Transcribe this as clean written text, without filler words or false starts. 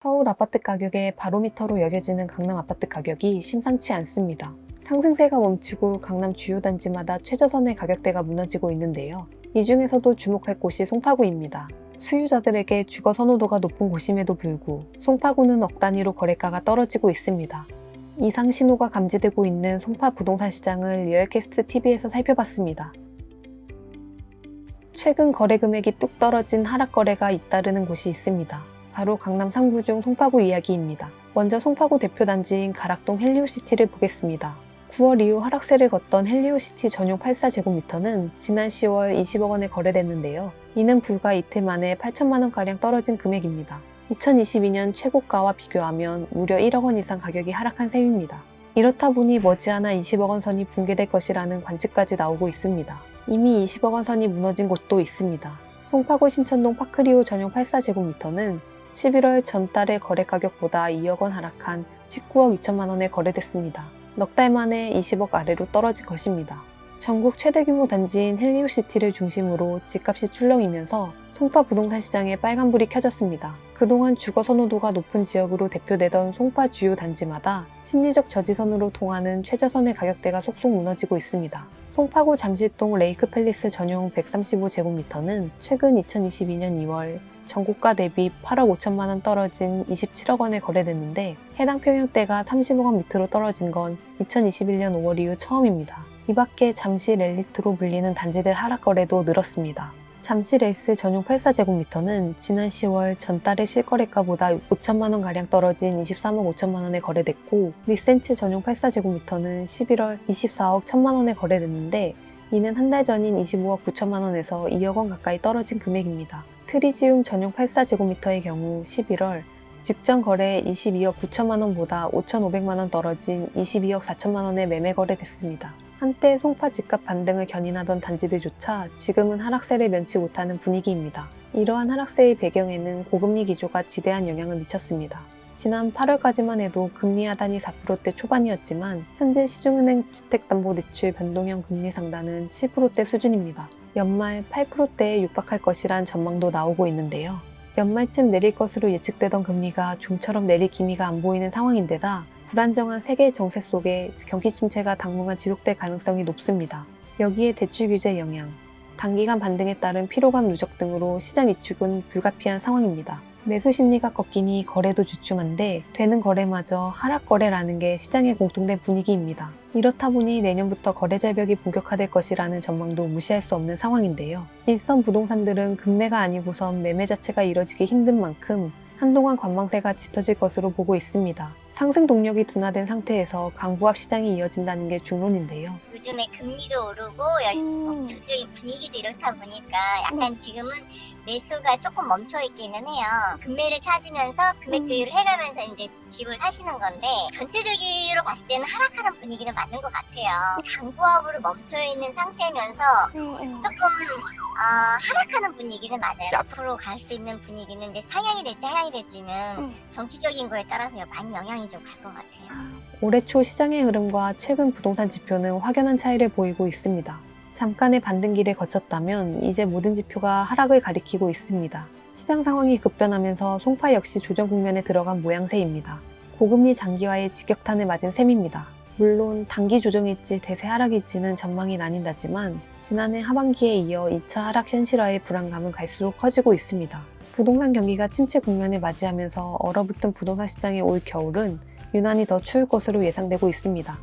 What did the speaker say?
서울 아파트 가격의 바로미터로 여겨지는 강남 아파트 가격이 심상치 않습니다. 상승세가 멈추고 강남 주요 단지마다 최저선의 가격대가 무너지고 있는데요. 이 중에서도 주목할 곳이 송파구입니다. 수요자들에게 주거 선호도가 높은 곳임에도 불구 송파구는 억 단위로 거래가가 떨어지고 있습니다. 이상 신호가 감지되고 있는 송파 부동산 시장을 리얼캐스트 TV에서 살펴봤습니다. 최근 거래 금액이 뚝 떨어진 하락 거래가 잇따르는 곳이 있습니다. 바로 강남 상구 중 송파구 이야기입니다. 먼저 송파구 대표 단지인 가락동 헬리오시티를 보겠습니다. 9월 이후 하락세를 걷던 헬리오시티 전용 84제곱미터는 지난 10월 20억 원에 거래됐는데요. 이는 불과 이틀 만에 8천만 원가량 떨어진 금액입니다. 2022년 최고가와 비교하면 무려 1억 원 이상 가격이 하락한 셈입니다. 이렇다 보니 머지않아 20억 원 선이 붕괴될 것이라는 관측까지 나오고 있습니다. 이미 20억 원 선이 무너진 곳도 있습니다. 송파구 신천동 파크리오 전용 84제곱미터는 11월 전달의 거래 가격보다 2억 원 하락한 19억 2천만 원에 거래됐습니다. 넉 달 만에 20억 아래로 떨어진 것입니다. 전국 최대 규모 단지인 헬리오시티를 중심으로 집값이 출렁이면서 송파 부동산 시장에 빨간불이 켜졌습니다. 그동안 주거 선호도가 높은 지역으로 대표되던 송파 주요 단지마다 심리적 저지선으로 통하는 최저선의 가격대가 속속 무너지고 있습니다. 송파구 잠실동 레이크팰리스 전용 135제곱미터는 최근 2022년 2월 전고가 대비 8억 5천만 원 떨어진 27억 원에 거래됐는데 해당 평형대가 30억 원 밑으로 떨어진 건 2021년 5월 이후 처음입니다. 이 밖에 잠실 엘리트로 불리는 단지들 하락 거래도 늘었습니다. 잠실 에이스 전용 84제곱미터는 지난 10월 전달의 실거래가보다 5천만 원가량 떨어진 23억 5천만 원에 거래됐고 리센츠 전용 84제곱미터는 11월 24억 1천만 원에 거래됐는데 이는 한 달 전인 25억 9천만 원에서 2억 원 가까이 떨어진 금액입니다. 트리지움 전용 84제곱미터의 경우 11월 직전 거래 22억 9천만 원보다 5,500만 원 떨어진 22억 4천만 원에 매매 거래됐습니다. 한때 송파 집값 반등을 견인하던 단지들조차 지금은 하락세를 면치 못하는 분위기입니다. 이러한 하락세의 배경에는 고금리 기조가 지대한 영향을 미쳤습니다. 지난 8월까지만 해도 금리 하단이 4%대 초반이었지만 현재 시중은행 주택담보대출 변동형 금리 상단은 7%대 수준입니다. 연말 8%대에 육박할 것이란 전망도 나오고 있는데요. 연말쯤 내릴 것으로 예측되던 금리가 좀처럼 내릴 기미가 안 보이는 상황인데다 불안정한 세계 정세 속에 경기 침체가 당분간 지속될 가능성이 높습니다. 여기에 대출 규제 영향, 단기간 반등에 따른 피로감 누적 등으로 시장 위축은 불가피한 상황입니다. 매수 심리가 꺾이니 거래도 주춤한데 되는 거래마저 하락 거래라는 게 시장의 공통된 분위기입니다. 이렇다 보니 내년부터 거래 절벽이 본격화될 것이라는 전망도 무시할 수 없는 상황인데요. 일선 부동산들은 급매가 아니고선 매매 자체가 이뤄지기 힘든 만큼 한동안 관망세가 짙어질 것으로 보고 있습니다. 상승 동력이 둔화된 상태에서 강보합 시장이 이어진다는 게 중론인데요. 요즘에 금리도 오르고 전체적인 분위기도 이렇다 보니까 약간 지금은 매수가 조금 멈춰 있기는 해요. 금매를 찾으면서 금액 조율을 해가면서 이제 집을 사시는 건데 전체적으로 봤을 때는 하락하는 분위기는 맞는 것 같아요. 강보합으로 멈춰 있는 상태면서 조금 하락하는 분위기는 맞아요. 앞으로 갈 수 있는 분위기는 이제 상향이 될지 하향이 될지는 정치적인 거에 따라서 많이 영향이 좀 갈 것 같아요. 올해 초 시장의 흐름과 최근 부동산 지표는 확연한 차이를 보이고 있습니다. 잠깐의 반등기를 거쳤다면 이제 모든 지표가 하락을 가리키고 있습니다. 시장 상황이 급변하면서 송파 역시 조정 국면에 들어간 모양새입니다. 고금리 장기화의 직격탄을 맞은 셈입니다. 물론 단기 조정일지 대세 하락일지는 전망이 나뉜다지만 지난해 하반기에 이어 2차 하락 현실화의 불안감은 갈수록 커지고 있습니다. 부동산 경기가 침체 국면을 맞이하면서 얼어붙은 부동산 시장의 올 겨울은 유난히 더 추울 것으로 예상되고 있습니다.